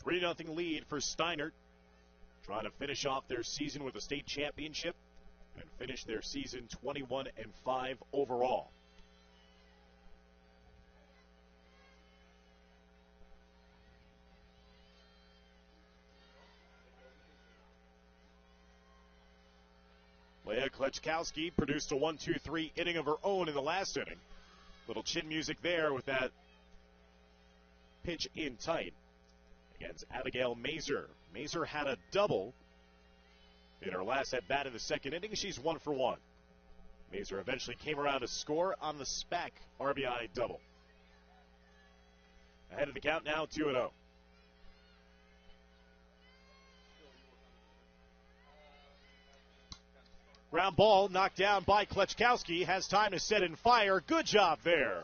3-0 lead for Steinert, trying to finish off their season with a state championship and finish their season 21-5 overall. Leah Kleczkowski produced a 1-2-3 inning of her own in the last inning. Little chin music there with that pitch in tight against Abigail Mazer. Mazer had a double in her last at-bat in the second inning. She's 1 for 1. Mazer eventually came around to score on the SPAC RBI double. Ahead of the count now, 2-0. Ground ball knocked down by Kleczkowski. Has time to set and fire. Good job there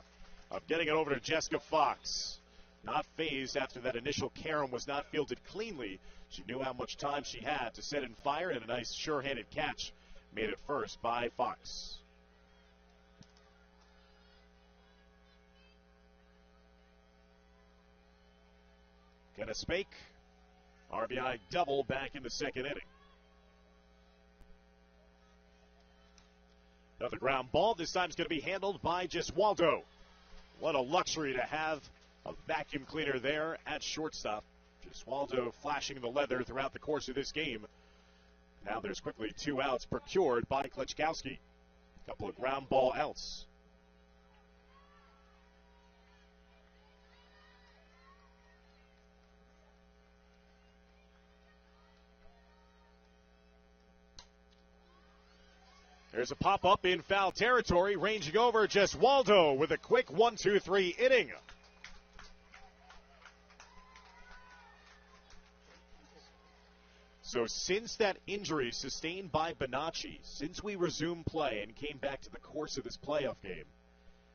of getting it over to Jessica Fox. Not phased after that initial carom was not fielded cleanly. She knew how much time she had to set and fire, and a nice sure-handed catch made it first by Fox. Gonna Spake, RBI double back in the second inning. Another ground ball. This time is going to be handled by Gesualdo. What a luxury to have a vacuum cleaner there at shortstop. Gesualdo flashing the leather throughout the course of this game. Now there's quickly 2 outs procured by Kleczkowski. A couple of ground ball outs. There's a pop-up in foul territory, ranging over Gesualdo with a quick 1-2-3 inning. So since that injury sustained by Bonacci, since we resumed play and came back to the course of this playoff game,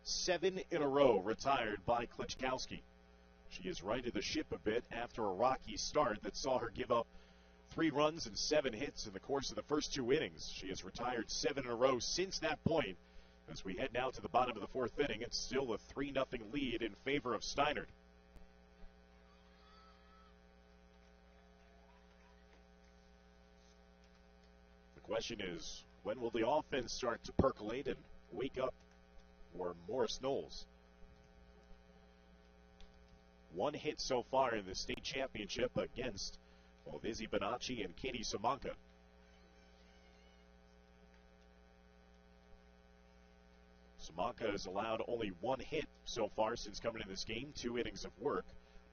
7 in a row retired by Kleczkowski. She has righted the ship a bit after a rocky start that saw her give up 3 runs and 7 hits in the course of the first 2 innings. She has retired 7 in a row since that point. As we head now to the bottom of the 4th inning, it's still a 3-0 lead in favor of Steinert. The question is, when will the offense start to percolate and wake up for Morris Knowles? 1 hit so far in the state championship against both Izzy Bonacci and Katie Simonka. Simonka has allowed only 1 hit so far since coming in this game. 2 innings of work.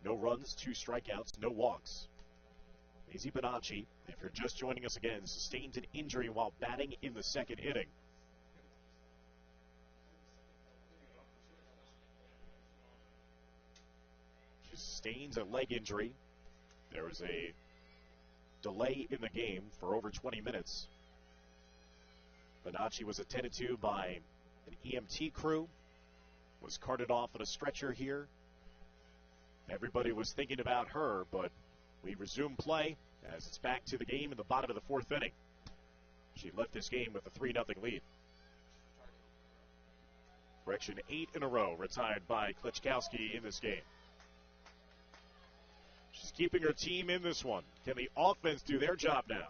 No runs, 2 strikeouts, no walks. Izzy Bonacci, if you're just joining us again, sustained an injury while batting in the second inning. She sustains a leg injury. There was a delay in the game for over 20 minutes. Bonacci was attended to by an EMT crew, was carted off on a stretcher here. Everybody was thinking about her, but we resume play as it's back to the game in the bottom of the 4th inning. She left this game with a 3-0 lead. Correction, 8 in a row retired by Kleczkowski in this game. She's keeping her team in this one. Can the offense do their job now?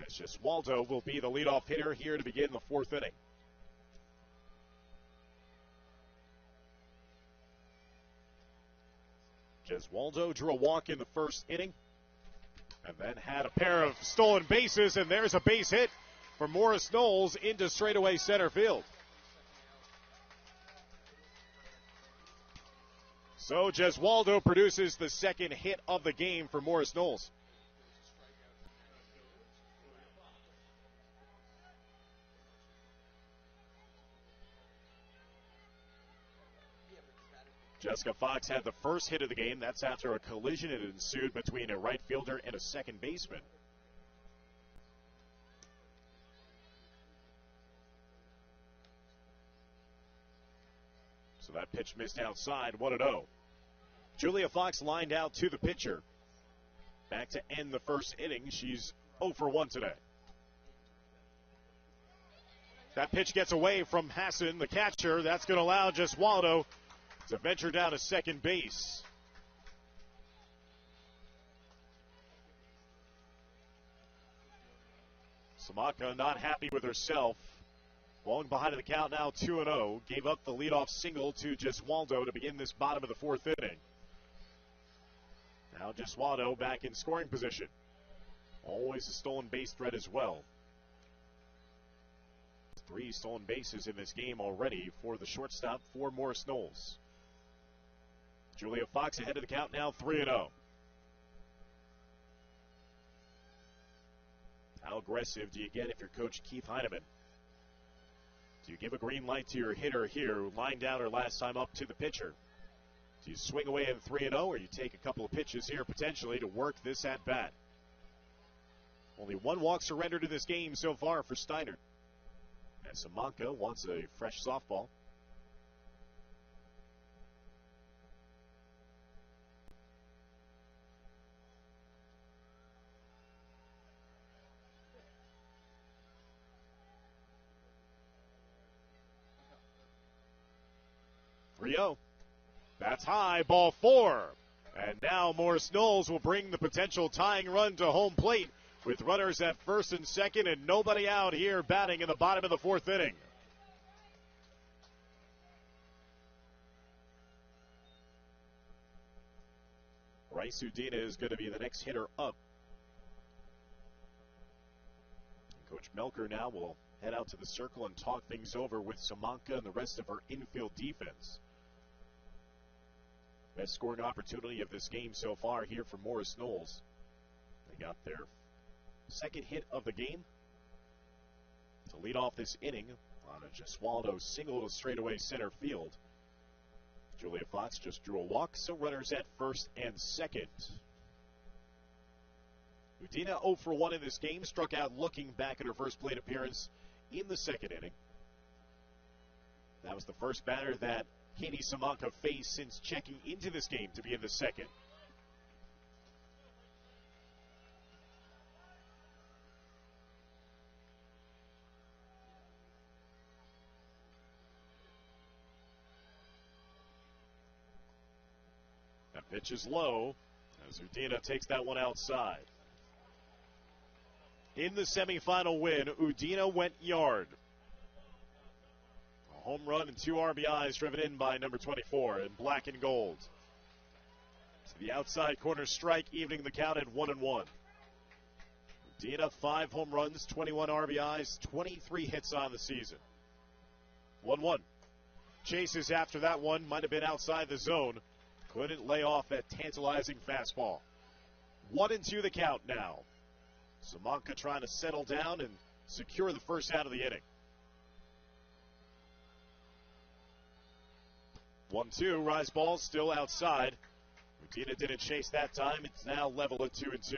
As Gesualdo will be the leadoff hitter here to begin the 4th inning. Gesualdo drew a walk in the first inning and then had a pair of stolen bases, and there's a base hit for Morris Knowles into straightaway center field. So Gesualdo produces the second hit of the game for Morris Knowles. Jessica Fox had the first hit of the game. That's after a collision that ensued between a right fielder and a second baseman. So that pitch missed outside, 1-0. Julia Fox lined out to the pitcher. Back to end the first inning. She's 0 for 1 today. That pitch gets away from Hassan, the catcher. That's going to allow Gesualdo to venture down to second base. Samanka not happy with herself. Falling behind in the count now 2-0. Gave up the leadoff single to Gesualdo to begin this bottom of the fourth inning. Now Gesualdo back in scoring position. Always a stolen base threat as well. 3 stolen bases in this game already for the shortstop for Morris Knowles. Julia Fox ahead of the count now 3-0. How aggressive do you get if you're Coach Keith Heineman? Do you give a green light to your hitter here who lined down her last time up to the pitcher? Do you swing away in 3-0 or you take a couple of pitches here potentially to work this at bat? Only 1 walk surrendered in this game so far for Steiner. As Samanka wants a fresh softball. Rio. That's high, ball 4. And now Morris Knowles will bring the potential tying run to home plate with runners at first and second and nobody out here batting in the bottom of the fourth inning. Bryce Udina is going to be the next hitter up. Coach Melker now will head out to the circle and talk things over with Samanka and the rest of her infield defense. Best scoring opportunity of this game so far here for Morris Knowles. They got their second hit of the game to lead off this inning on a Gesualdo single to straightaway center field. Julia Fox just drew a walk, so runners at first and second. Udina 0 for 1 in this game, struck out looking back at her first plate appearance in the second inning. That was the first batter that Katie Samanka faced since checking into this game to be in the second. That pitch is low as Udina takes that one outside. In the semifinal win, Udina went yard. A home run and 2 RBIs driven in by number 24 in black and gold. To the outside corner strike, evening the count at 1-1. Udina 5 home runs, 21 RBIs, 23 hits on the season. 1-1. Chases after that one, might have been outside the zone. Couldn't lay off that tantalizing fastball. 1-2 the count now. Samanka trying to settle down and secure the first out of the inning. 1-2, rise ball still outside. Udina didn't chase that time. It's now level at 2-2.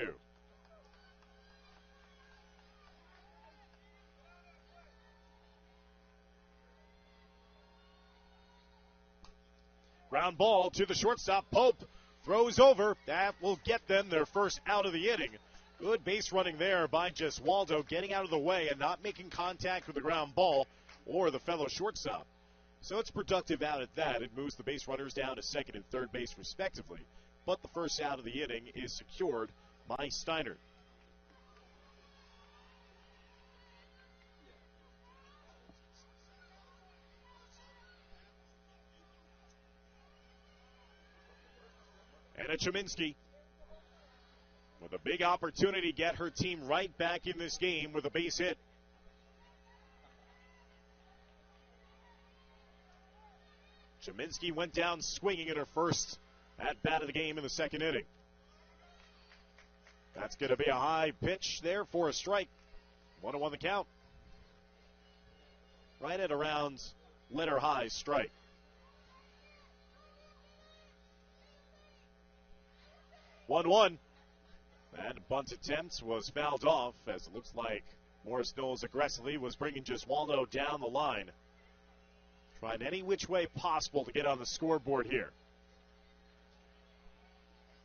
Ground ball to the shortstop. Pope throws over. That will get them their first out of the inning. Good base running there by Gesualdo, getting out of the way and not making contact with the ground ball or the fellow shortstop. So it's productive out at that. It moves the base runners down to second and third base respectively. But the first out of the inning is secured by Steiner. Anna Cheminsky with a big opportunity to get her team right back in this game with a base hit. Cheminsky went down swinging in her first at-bat of the game in the second inning. That's going to be a high pitch there for a strike. 1-1 the count. Right at around letter high strike. One. That bunt attempt was fouled off as it looks like Morris Knowles aggressively was bringing Gesualdo down the line. Trying any which way possible to get on the scoreboard here.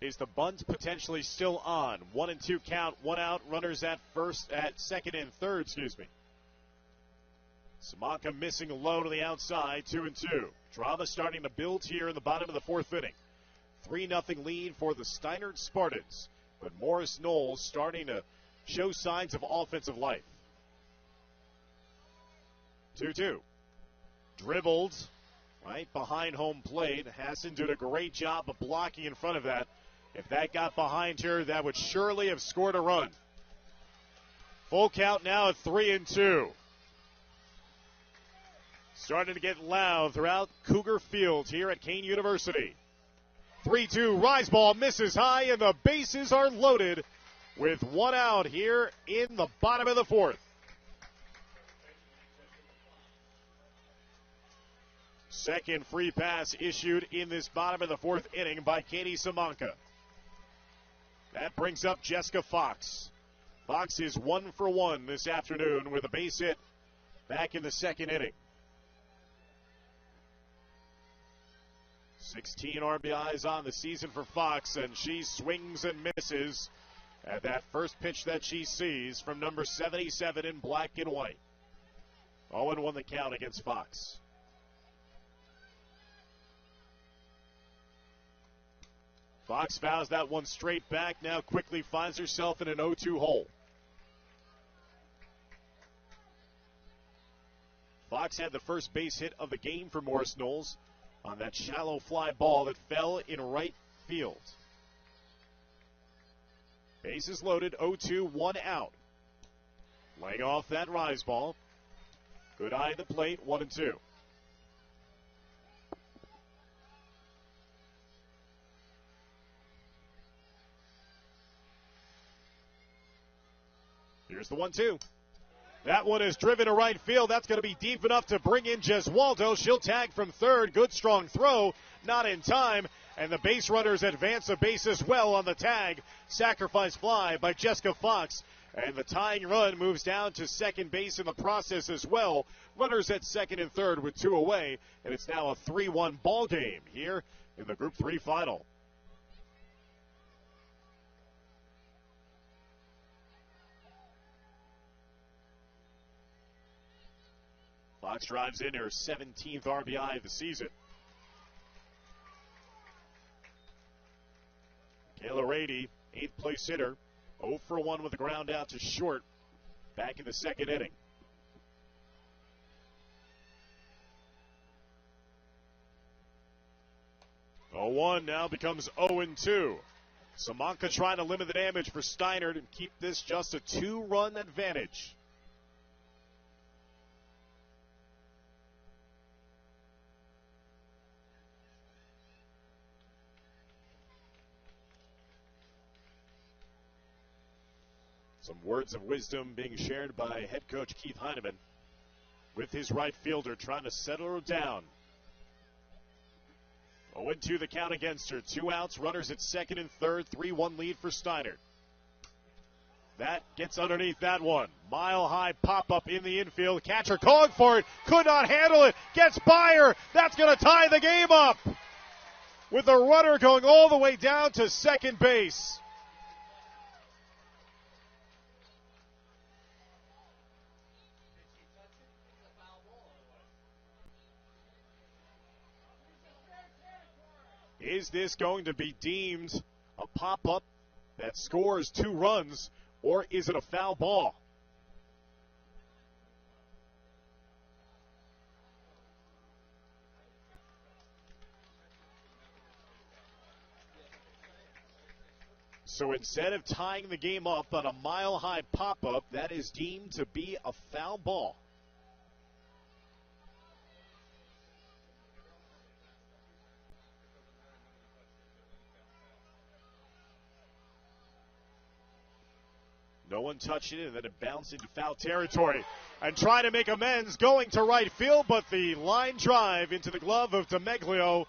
Is the bunt potentially still on? 1-2 count, 1 out, runners at second and third, Samanka missing low to the outside, 2-2. Drama starting to build here in the bottom of the fourth inning. 3-0 lead for the Steinert Spartans. But Morris Knowles starting to show signs of offensive life. 2-2. Dribbled right behind home plate. Hassan did a great job of blocking in front of that. If that got behind her, that would surely have scored a run. Full count now at 3-2. Starting to get loud throughout Cougar Field here at Kean University. 3-2, rise ball misses high, and the bases are loaded with one out here in the bottom of the fourth. Second free pass issued in this bottom of the fourth inning by Katie Simonka. That brings up Jessica Fox. Fox is 1 for 1 this afternoon with a base hit back in the second inning. 16 RBIs on the season for Fox, and she swings and misses at that first pitch that she sees from number 77 in black and white. 0-1 the count against Fox. Fox fouls that one straight back, now quickly finds herself in an 0-2 hole. Fox had the first base hit of the game for Morris Knowles on that shallow fly ball that fell in right field. Bases loaded, 0-2, 1 out. Laying off that rise ball. Good eye at the plate, 1-2. Here's the 1-2. That one is driven to right field. That's going to be deep enough to bring in Gesualdo. She'll tag from third. Good strong throw. Not in time. And the base runners advance a base as well on the tag. Sacrifice fly by Jessica Fox. And the tying run moves down to second base in the process as well. Runners at second and third with 2 away. And it's now a 3-1 ball game here in the Group 3 final. Fox drives in her 17th RBI of the season. Kayla Rady, 8th place hitter, 0 for 1 with a ground out to short back in the second inning. Oh, 1 now becomes 0-2. Simonka trying to limit the damage for Steinert and keep this just a 2-run advantage. Some words of wisdom being shared by head coach Keith Heineman with his right fielder trying to settle her down. 0-2 the count against her. 2 outs, runners at second and third, 3-1 lead for Steinert. That gets underneath that one. Mile-high pop-up in the infield. Catcher calling for it. Could not handle it. Gets by her. That's going to tie the game up. With the runner going all the way down to second base. Is this going to be deemed a pop-up that scores 2 runs, or is it a foul ball? So instead of tying the game up on a mile-high pop-up, that is deemed to be a foul ball. No one touched it, and then it bounced into foul territory. And trying to make amends, going to right field, but the line drive into the glove of DeMeglio.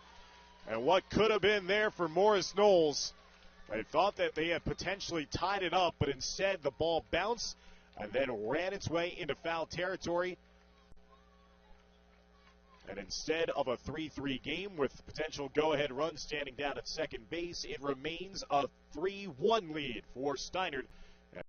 And what could have been there for Morris Knowles. They thought that they had potentially tied it up, but instead the ball bounced and then ran its way into foul territory. And instead of a 3-3 game with potential go-ahead run standing down at second base, it remains a 3-1 lead for Steinert